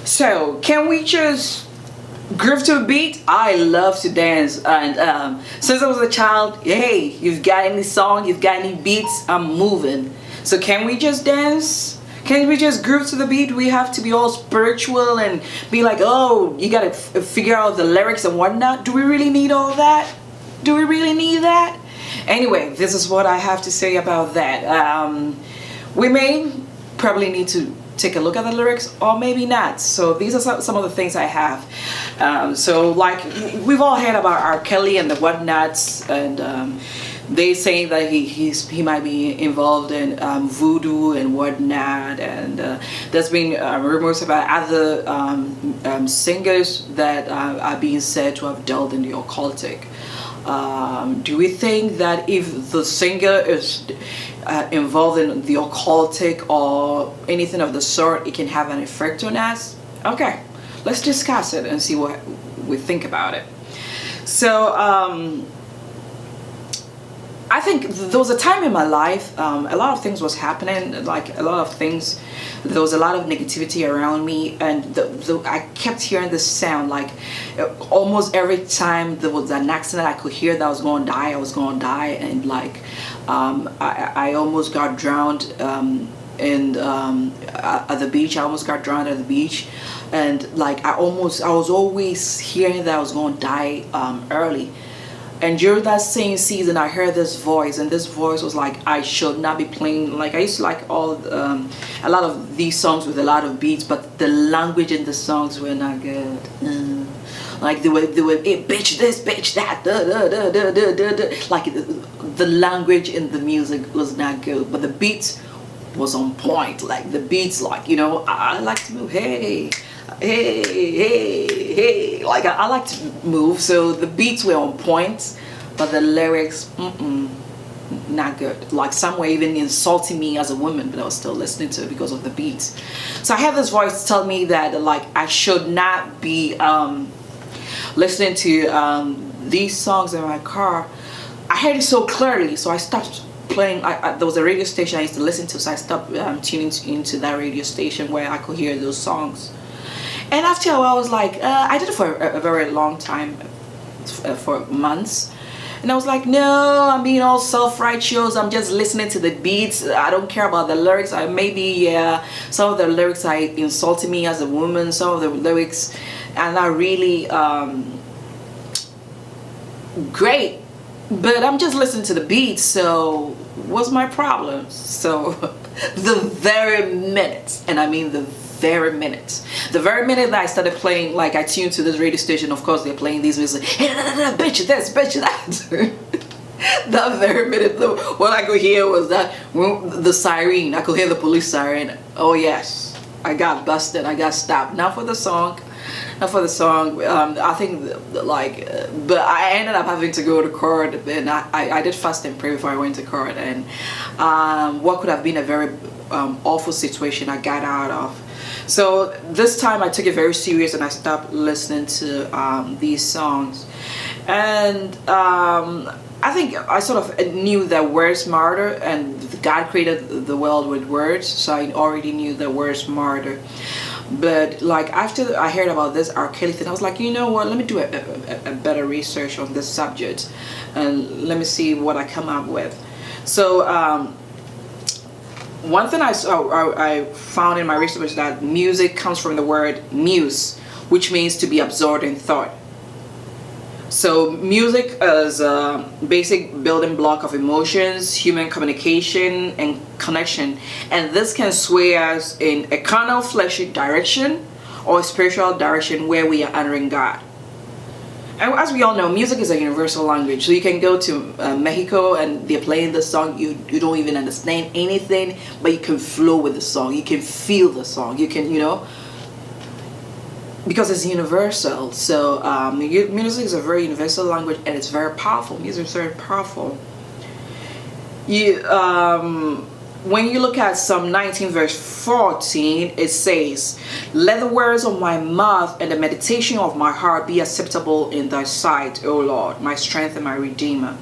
So, can we just groove to a beat? I love to dance, and since I was a child, hey, you've got any song, you've got any beats, I'm moving. So, can we just dance? Can we just groove to the beat? We have to be all spiritual and be like, oh, you gotta figure out the lyrics and whatnot. Do we really need all that? Do we really need that? Anyway, this is what I have to say about that. We may probably need to take a look at the lyrics, or maybe not. So these are some of the things I have. So like we've all heard about R. Kelly and the whatnots, and they say that he might be involved in voodoo and whatnot, and there's been rumors about other singers that are being said to have dealt in the occultic. Do we think that if the singer is involved in the occultic or anything of the sort, it can have an effect on us? Okay, let's discuss it and see what we think about it. So I think there was a time in my life, a lot of things was happening, like a lot of things, there was a lot of negativity around me, and I kept hearing this sound, like almost every time there was an accident I could hear that I was going to die, and like I almost got drowned at the beach. I almost got drowned at the beach, and like I was always hearing that I was going to die early. And during that same season, I heard this voice, and this voice was like, I should not be playing. Like I used to like a lot of these songs with a lot of beats, but the language in the songs were not good. Like they were, hey, bitch this, bitch that, like the language in the music was not good, but the beats was on point. Like the beats, like I like to move. Hey, like I like to move, so the beats were on point, but the lyrics, not good. Like some were even insulting me as a woman, but I was still listening to it because of the beats. So I had this voice tell me that like I should not be listening to these songs in my car. I heard it so clearly, so I stopped playing. There was a radio station I used to listen to, so I stopped tuning into that radio station where I could hear those songs. And after a while, I was like, I did it for a very long time, for months. And I was like, no, I'm being all self-righteous. I'm just listening to the beats. I don't care about the lyrics. Some of the lyrics are insulting me as a woman. Some of the lyrics are not really great. But I'm just listening to the beats, so what's my problem? So the very minute, and I mean the very minute that I started playing, like I tuned to this radio station, of course they're playing these music, hey, bitch this, bitch that. That very minute, what I could hear was that the siren. I could hear the police siren. Oh yes, I got busted, I got stopped. Not for the song. I think but I ended up having to go to court, and I did fast and pray before I went to court, and what could have been a very awful situation I got out of. So this time I took it very serious, and I stopped listening to these songs. And I think I sort of knew that words matter, and God created the world with words, so I already knew that words matter. But like after I heard about this R. Kelly thing, I was like, you know what, let me do a better research on this subject, and let me see what I come up with. So one thing I found in my research was that music comes from the word muse, which means to be absorbed in thought. So music is a basic building block of emotions, human communication, and connection. And this can sway us in a carnal, fleshy direction or a spiritual direction where we are honoring God. And as we all know, music is a universal language. So you can go to Mexico and they're playing the song. You don't even understand anything, but you can flow with the song. You can feel the song. You can, because it's universal. So music is a very universal language, and it's very powerful. Music is very powerful. When you look at Psalm 19 verse 14, it says, let the words of my mouth and the meditation of my heart be acceptable in thy sight, O Lord, my strength and my redeemer.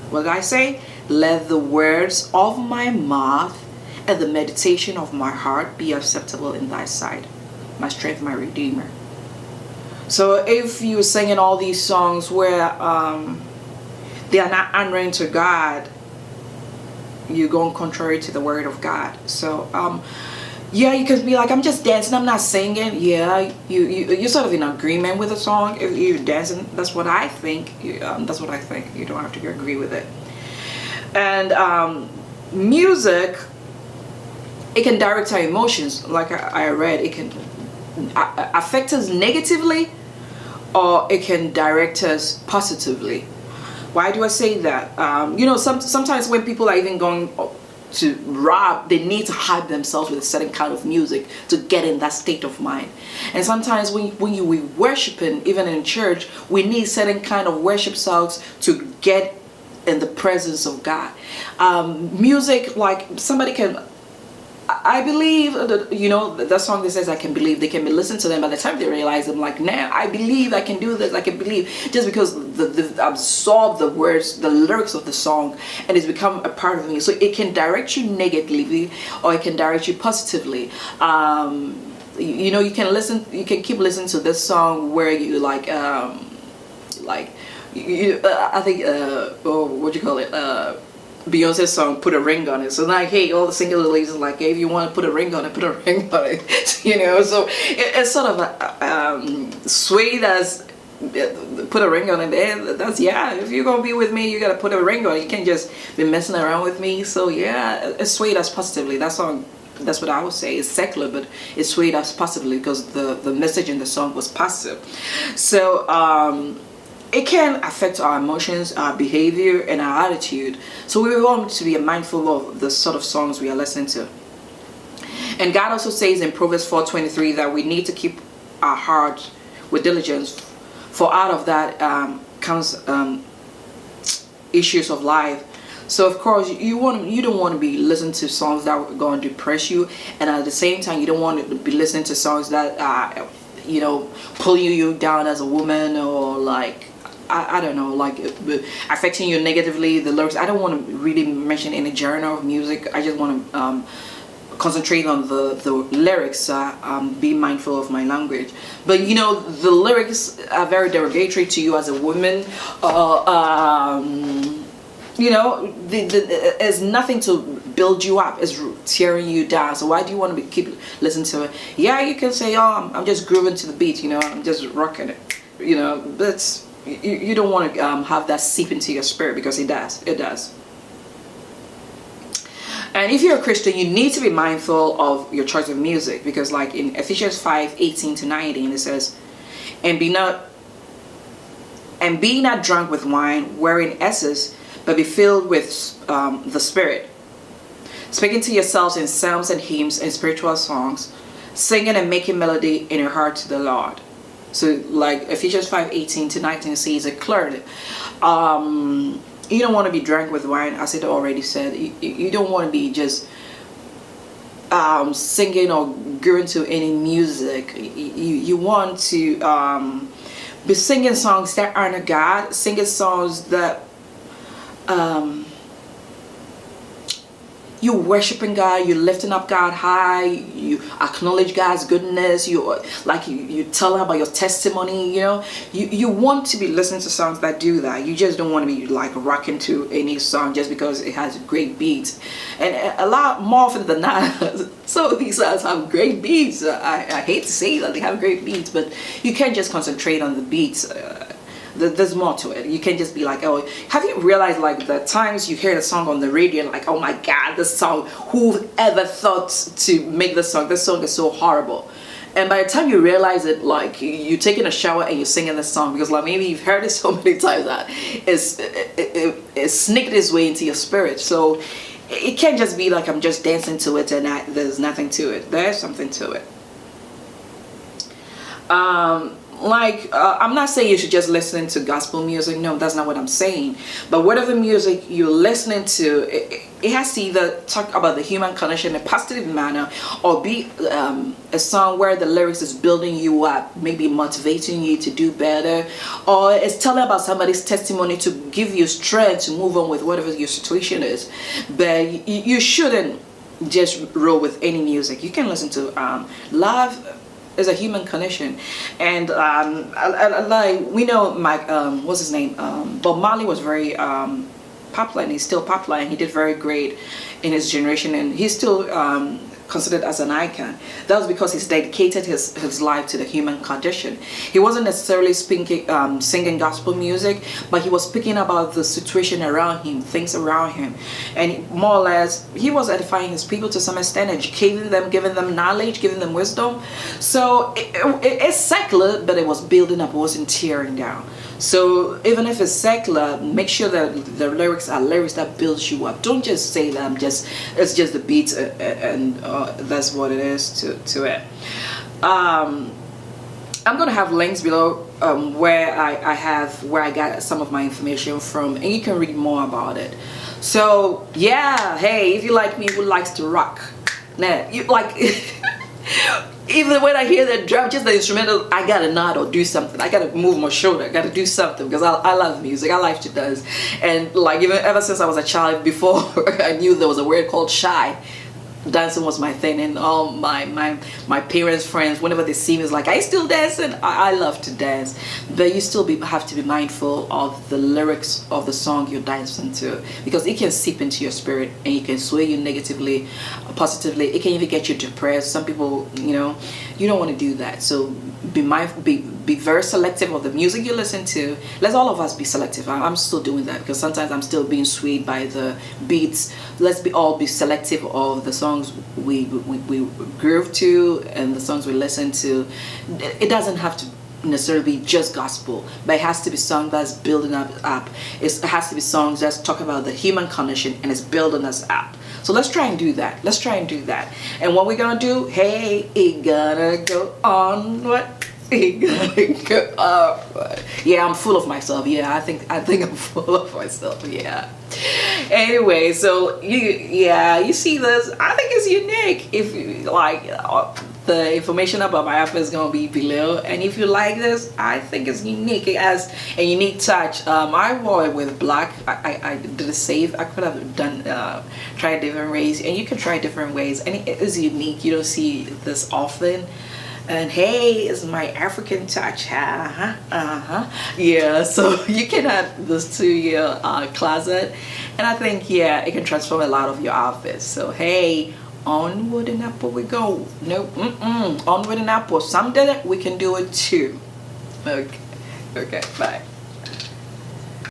What did I say? Let the words of my mouth and the meditation of my heart be acceptable in thy sight. my strength, my redeemer. So if you're singing all these songs where they are not honoring to God, you're going contrary to the word of God. So yeah, you can be like, I'm just dancing, I'm not singing. Yeah, you're sort of in agreement with the song. If you're dancing, that's what I think. That's what I think. You don't have to agree with it. And music, it can direct our emotions. Like I read, it can affect us negatively, or it can direct us positively. Why do I say that? Sometimes when people are even going to rap, they need to hype themselves with a certain kind of music to get in that state of mind. And sometimes when you we worshiping, even in church, we need certain kind of worship songs to get in the presence of God. Music, like somebody can, I believe that song that says I can believe, they can be listened to them. By the time they realize, I'm like, nah, I believe I can do this, I can believe, just because they've absorbed the words, the lyrics of the song, and it's become a part of me. So it can direct you negatively, or it can direct you positively. You can listen, you can keep listening to this song where you I think what you call it, Beyonce's song "Put a Ring on It." So like, hey, all the single ladies are like, hey, if you want to put a ring on it, put a ring on it. So it's sort of swayed as put a ring on it. And that's, yeah, if you're gonna be with me, you gotta put a ring on it. You can't just be messing around with me. So yeah, it's swayed us positively. That song, that's what I would say. It's secular, but it swayed us positively because the message in the song was positive. So it can affect our emotions, our behavior, and our attitude. So we want to be mindful of the sort of songs we are listening to. And God also says in Proverbs 4:23 that we need to keep our heart with diligence, for out of that comes issues of life. So of course you don't want to be listening to songs that are going to depress you, and at the same time you don't want to be listening to songs that pull you down as a woman, or like I don't know, like affecting you negatively. The lyrics, I don't want to really mention any genre of music. I just want to concentrate on the lyrics. Be mindful of my language. But the lyrics are very derogatory to you as a woman. It's nothing to build you up. It's tearing you down. So why do you want to keep listening to it? Yeah, you can say, oh, I'm just grooving to the beat. I'm just rocking it. But you don't want to have that seep into your spirit, because it does. And if you're a Christian, you need to be mindful of your choice of music, because like in Ephesians 5:18-19, it says, and be not drunk with wine wherein excess, but be filled with the Spirit, speaking to yourselves in psalms and hymns and spiritual songs, singing and making melody in your heart to the Lord. So like Ephesians 5:18-19 says it clearly. You don't want to be drunk with wine, as it already said. You don't want to be just singing or going to any music. You want to be singing songs that honor God, singing songs that you're worshiping God, you're lifting up God high, you acknowledge God's goodness, you tell him about your testimony. You want to be listening to songs that do that. You just don't want to be like rocking to any song just because it has great beats. And a lot more often than not, some of these songs have great beats. I hate to say that they have great beats, but you can't just concentrate on the beats. There's more to it. You can't just be like, oh, have you realized like the times you hear the song on the radio and like, oh my God, this song, who ever thought to make this song? This song is so horrible. And by the time you realize it, like you're taking a shower and you're singing this song, because like maybe you've heard it so many times that it sneaked its way into your spirit. So it can't just be like I'm just dancing to it and there's nothing to it. There's something to it. I'm not saying you should just listen to gospel music. No, that's not what I'm saying. But whatever music you're listening to, it has to either talk about the human condition in a positive manner, or be a song where the lyrics is building you up, maybe motivating you to do better, or it's telling about somebody's testimony to give you strength to move on with whatever your situation is. But you shouldn't just roll with any music. You can listen to love is a human condition. And like we know Mike, what's his name, Bob Marley was very popular, and he's still popular, and he did very great in his generation, and he's still considered as an icon. That was because he's dedicated his life to the human condition. He wasn't necessarily singing gospel music, but he was speaking about the situation around him, things around him, and more or less he was edifying his people to some extent, educating them, giving them knowledge, giving them wisdom. So it's secular, but it was building up, it wasn't tearing down. So even if it's secular, make sure that the lyrics are lyrics that builds you up. Don't just say that it's just the beats and that's what it is to it. I'm gonna have links below where I got some of my information from, and you can read more about it. So yeah, hey, if you like me, who likes to rock? Now you like. Even when I hear that drum, just the instrumental, I gotta nod or do something. I gotta move my shoulder. I gotta do something because I love music. I like to dance, and like even ever since I was a child, before I knew there was a word called shy, dancing was my thing. And all my parents' friends, whenever they see me, it's like, "Are you still dancing?" I love to dance, but you still have to be mindful of the lyrics of the song you're dancing to, because it can seep into your spirit and it can sway you negatively, positively. It can even get you depressed. Some people, you don't want to do that. So be mindful, be very selective of the music you listen to. Let's all of us be selective. I'm still doing that because sometimes I'm still being swayed by the beats. Let's all be selective of the songs we groove to and the songs we listen to. It doesn't have to necessarily be just gospel, but it has to be songs that's building up. It has to be songs that's talking about the human condition and it's building us up. So let's try and do that. Let's try and do that. And what we're gonna do, hey, it gonna go on what? It gonna go on. Yeah, I'm full of myself. Yeah, I think I'm full of myself. Yeah. Anyway, so you see this, I think it's unique. If you like, the information about my outfit is gonna be below, and if you like this, I think it's unique. It has a unique touch. I wore it with black. I did a save. I could have done tried different ways, and you can try different ways, and it is unique. You don't see this often. And hey, it's my African touch. Yeah, so you can add this to your closet, and I think, yeah, it can transform a lot of your outfits. So hey, onward and upward we go. No, onward and upward. Someday we can do it too. Okay, bye.